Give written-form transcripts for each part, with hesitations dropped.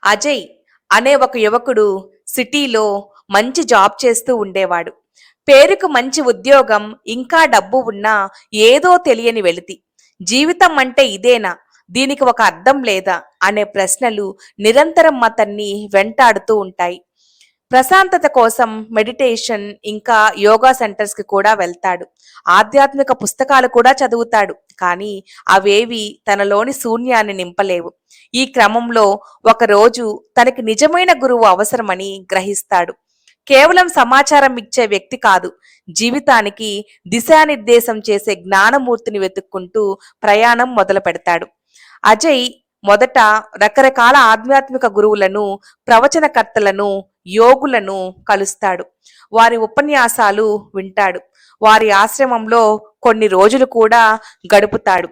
అజయ్ అనే ఒక యువకుడు సిటీలో మంచి జాబ్ చేస్తూ ఉండేవాడు. పేరుకు మంచి ఉద్యోగం, ఇంకా డబ్బు ఉన్నా ఏదో తెలియని వెలితి. జీవితం అంటే ఇదేనా? దీనికి ఒక అర్థం లేదా? అనే ప్రశ్నలు నిరంతరం అతన్ని వెంటాడుతూ ఉంటాయి. ప్రశాంతత కోసం మెడిటేషన్ ఇంకా యోగా సెంటర్స్‌కి కూడా వెళ్తాడు. ఆధ్యాత్మిక పుస్తకాలు కూడా చదువుతాడు. కానీ అవేవి తనలోని శూన్యాన్ని నింపలేవు. ఈ క్రమంలో ఒకరోజు తనకి నిజమైన గురువు అవసరమని గ్రహిస్తాడు. కేవలం సమాచారం ఇచ్చే వ్యక్తి కాదు, జీవితానికి దిశానిర్దేశం చేసే జ్ఞానమూర్తిని వెతుక్కుంటూ ప్రయాణం మొదలుపెడతాడు. అజయ్ మొదట రకరకాల ఆధ్యాత్మిక గురువులను, ప్రవచనకర్తలను, యోగులను కలుస్తాడు. వారి ఉపన్యాసాలు వింటాడు. వారి ఆశ్రమంలో కొన్ని రోజులు కూడా గడుపుతాడు.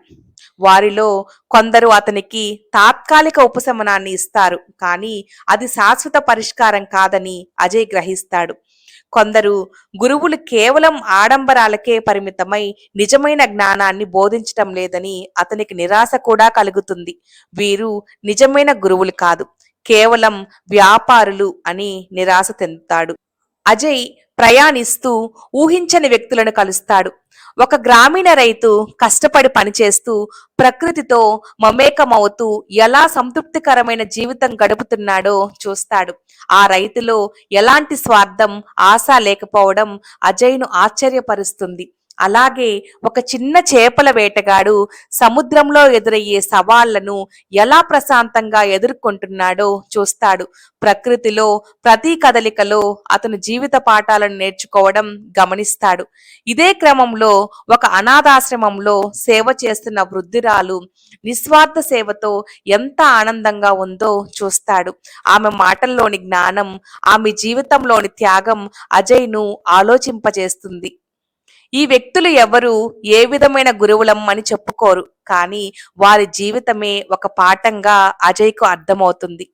వారిలో కొందరు అతనికి తాత్కాలిక ఉపశమనాన్ని ఇస్తారు, కానీ అది శాశ్వత పరిష్కారం కాదని అజయ్ గ్రహిస్తాడు. కొందరు గురువులు కేవలం ఆడంబరాలకే పరిమితమై నిజమైన జ్ఞానాన్ని బోధించటం లేదని అతనికి నిరాశ కూడా కలుగుతుంది. వీరు నిజమైన గురువులు కాదు, కేవలం వ్యాపారులు అని నిరాశ చెందుతాడు. అజయ్ ప్రయాణిస్తూ ఊహించని వ్యక్తులను కలుస్తాడు. ఒక గ్రామీణ రైతు కష్టపడి పనిచేస్తూ ప్రకృతితో మమేకమవుతూ ఎలా సంతృప్తికరమైన జీవితం గడుపుతున్నాడో చూస్తాడు. ఆ రైతులో ఎలాంటి స్వార్థం, ఆశ లేకపోవడం అజయ్ను ఆశ్చర్యపరుస్తుంది. అలాగే ఒక చిన్న చేపల వేటగాడు సముద్రంలో ఎదురయ్యే సవాళ్లను ఎలా ప్రశాంతంగా ఎదుర్కొంటున్నాడో చూస్తాడు. ప్రకృతిలో ప్రతి కదలికలో అతను జీవిత పాఠాలను నేర్చుకోవడం గమనిస్తాడు. ఇదే క్రమంలో ఒక అనాథాశ్రమంలో సేవ చేస్తున్న వృద్ధురాలు నిస్వార్థ సేవతో ఎంత ఆనందంగా ఉందో చూస్తాడు. ఆమె మాటల్లోని జ్ఞానం, ఆమె జీవితంలోని త్యాగం అజయ్ను ఆలోచింపజేస్తుంది. ఈ వ్యక్తులు ఎవరు ఏ విధమైన గురువులం అని చెప్పుకోరు, కానీ వారి జీవితమే ఒక పాఠంగా అజయ్కు అర్థమవుతుంది.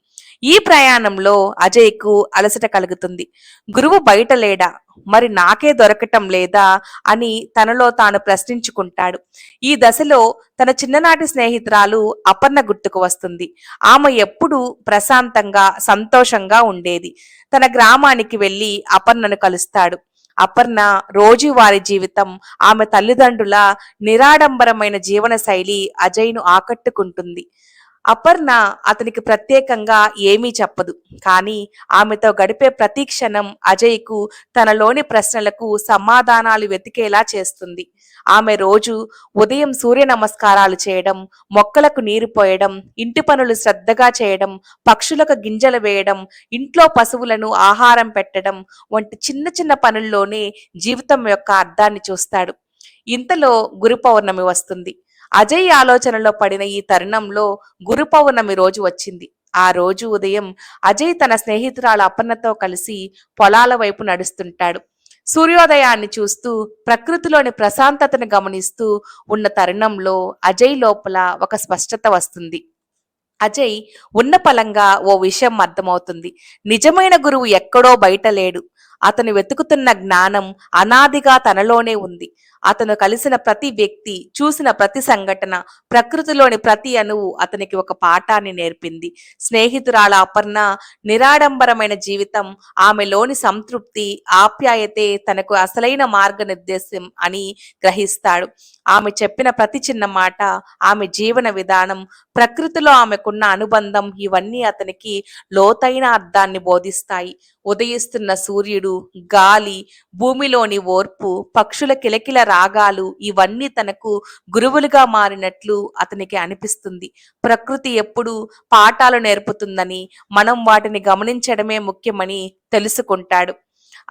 ఈ ప్రయాణంలో అజయ్కు అలసట కలుగుతుంది. గురువు బయట లేడా, మరి నాకే దొరకటం లేదా అని తనలో తాను ప్రశ్నించుకుంటాడు. ఈ దశలో తన చిన్ననాటి స్నేహితురాలు అపర్ణ గుర్తుకు వస్తుంది. ఆమె ఎప్పుడూ ప్రశాంతంగా, సంతోషంగా ఉండేది. తన గ్రామానికి వెళ్లి అపర్ణను కలుస్తాడు. అపర్ణ రోజువారీ జీవితం, ఆమె తల్లిదండ్రుల నిరాడంబరమైన జీవన శైలి అజయ్ను ఆకట్టుకుంటుంది. అపర్ణ అతనికి ప్రత్యేకంగా ఏమీ చెప్పదు, కానీ ఆమెతో గడిపే ప్రతి క్షణం అజయ్కు తనలోని ప్రశ్నలకు సమాధానాలు వెతికేలా చేస్తుంది. ఆమె రోజు ఉదయం సూర్య నమస్కారాలు చేయడం, మొక్కలకు నీరు పోయడం, ఇంటి పనులు శ్రద్ధగా చేయడం, పక్షులకు గింజలు వేయడం, ఇంట్లో పశువులను ఆహారం పెట్టడం వంటి చిన్న చిన్న పనుల్లోనే జీవితం యొక్క అర్థాన్ని చూస్తాడు. ఇంతలో గురు పౌర్ణమి వస్తుంది. అజయ్ ఆలోచనలో పడిన ఈ తరుణంలో గురు పౌర్ణమి రోజు వచ్చింది. ఆ రోజు ఉదయం అజయ్ తన స్నేహితురాలు అపర్ణతో కలిసి పొలాల వైపు నడుస్తుంటాడు. సూర్యోదయాన్ని చూస్తూ ప్రకృతిలోని ప్రశాంతతను గమనిస్తూ ఉన్న తరుణంలో అజయ్ లోపల ఒక స్పష్టత వస్తుంది. అజయ్ ఉన్న పలంగా ఓ విషయం అర్థమవుతుంది. నిజమైన గురువు ఎక్కడో బయట లేడు. అతను వెతుకుతున్న జ్ఞానం అనాదిగా తనలోనే ఉంది. అతను కలిసిన ప్రతి వ్యక్తి, చూసిన ప్రతి సంఘటన, ప్రకృతిలోని ప్రతి అణువు అతనికి ఒక పాఠాన్ని నేర్పింది. స్నేహితురాల అపర్ణ నిరాడంబరమైన జీవితం, ఆమెలోని సంతృప్తి, ఆప్యాయతే తనకు అసలైన మార్గనిర్దేశం అని గ్రహిస్తాడు. ఆమె చెప్పిన ప్రతి చిన్న మాట, ఆమె జీవన విధానం, ప్రకృతిలో ఆమెకున్న అనుబంధం ఇవన్నీ అతనికి లోతైన అర్థాన్ని బోధిస్తాయి. ఉదయిస్తున్న సూర్యుడు, గాలి, భూమిలోని ఓర్పు, పక్షుల కిలకిల రాగాలు ఇవన్నీ తనకు గురువులుగా మారినట్లు అతనికి అనిపిస్తుంది. ప్రకృతి ఎప్పుడు పాఠాలు నేర్పుతుందని, మనం వాటిని గమనించడమే ముఖ్యమని తెలుసుకుంటాడు.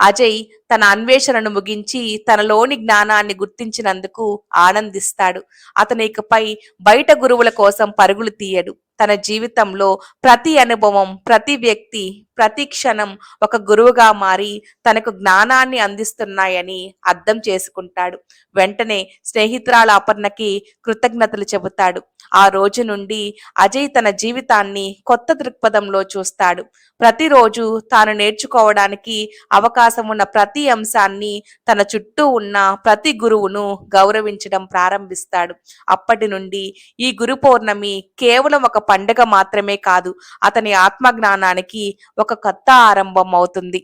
అజయ్ తన అన్వేషణను ముగించి తనలోని జ్ఞానాన్ని గుర్తించినందుకు ఆనందిస్తాడు. అతను ఇకపై బయట గురువుల కోసం పరుగులు తీయడు. తన జీవితంలో ప్రతి అనుభవం, ప్రతి వ్యక్తి, ప్రతి క్షణం ఒక గురువుగా మారి తనకు జ్ఞానాన్ని అందిస్తున్నాయని అర్థం చేసుకుంటాడు. వెంటనే స్నేహితురాల అపర్ణకి కృతజ్ఞతలు చెబుతాడు. ఆ రోజు నుండి అజయ్ తన జీవితాన్ని కొత్త దృక్పథంలో చూస్తాడు. ప్రతిరోజు తాను నేర్చుకోవడానికి అవకాశం ఉన్న ప్రతి అంశాన్ని, తన చుట్టూ ఉన్న ప్రతి గురువును గౌరవించడం ప్రారంభిస్తాడు. అప్పటి నుండి ఈ గురు పౌర్ణమి కేవలం ఒక పండుగ మాత్రమే కాదు, అతని ఆత్మజ్ఞానానికి ఒక కొత్త ఆరంభం అవుతుంది.